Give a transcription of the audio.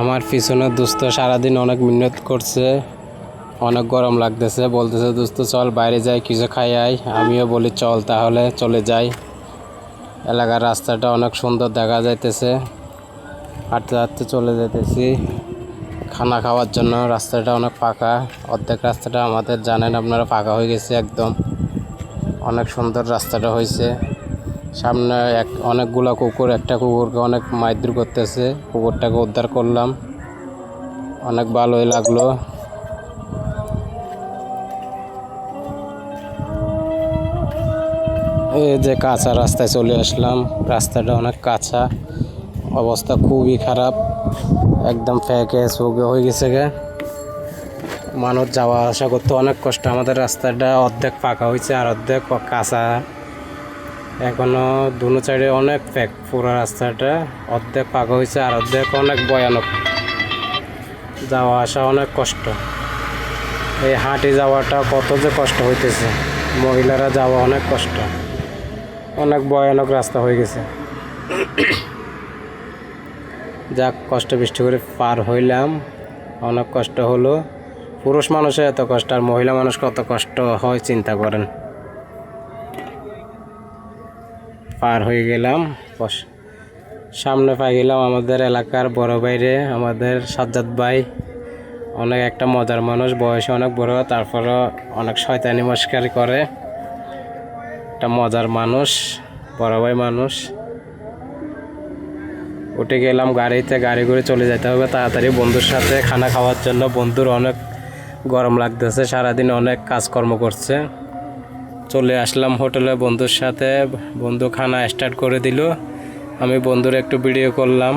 আমার পিছনে দোস্ত সারাদিন অনেক মেহনত করছে, অনেক গরম লাগতেছে, বলতেছে দোস্ত চল বাইরে যাই কিছু খাই আই। আমিও বলি চল তাহলে চলে যাই। এলাকার রাস্তাটা অনেক সুন্দর দেখা যাইতেছে, হাঁটতে হাঁটতে চলে যেতেছি খানা খাওয়ার জন্য। রাস্তাটা অনেক পাকা, অর্ধেক রাস্তাটা আমাদের জানেন আপনারা পাকা হয়ে গেছে একদম, অনেক সুন্দর রাস্তাটা হয়েছে। সামনে অনেকগুলা কুকুর, একটা কুকুরকে অনেক মারধর করতেছে, কুকুরটাকে উদ্ধার করলাম, অনেক ভালোই লাগলো। এই যে কাঁচা রাস্তায় চলে আসলাম, রাস্তাটা অনেক কাঁচা, অবস্থা খুবই খারাপ, একদম ফেঁকে চৌকে হয়ে গেছে গে। মানুষ যাওয়া আসা করতে অনেক কষ্ট। আমাদের রাস্তাটা অর্ধেক পাকা হয়েছে আর অর্ধেক কাঁচা, এখনো দুনো সাইডে অনেক ফ্যাক। পুরো রাস্তাটা অর্ধেক পাকা হয়েছে আর অর্ধেক অনেক ভয়ানক, যাওয়া আসা অনেক কষ্ট। এই হাঁটি যাওয়াটা কত যে কষ্ট হইতেছে, মহিলারা যাওয়া অনেক কষ্ট, অনেক ভয়ানক রাস্তা হয়ে গেছে। যাক কষ্ট বৃষ্টি করে পার হইলাম, অনেক কষ্ট হলো। পুরুষ মানুষের এত কষ্ট আর মহিলা মানুষ কত কষ্ট হয় চিন্তা করেন। পার হয়ে গেলাম, সামনে পাই গেলাম আমাদের এলাকার বড় ভাইরে, আমাদের সাজ্জাদ ভাই। অনেক একটা মজার মানুষ, বয়সে অনেক বড়, তারপরও অনেক শয়তানি মস্কারি করে, একটা মজার মানুষ, বড় ভাই মানুষ। উঠে গেলাম গাড়িতে, গাড়ি করে চলে যেতে হবে তাড়াতাড়ি বন্ধুর সাথে খানা খাওয়ার জন্য। বন্ধুর অনেক গরম লাগতেছে, সারাদিন অনেক কাজকর্ম করছে। চলে আসলাম হোটেলে বন্ধুর সাথে, বন্ধু খানা স্টার্ট করে দিল, আমি বন্ধুর একটু ভিডিও করলাম।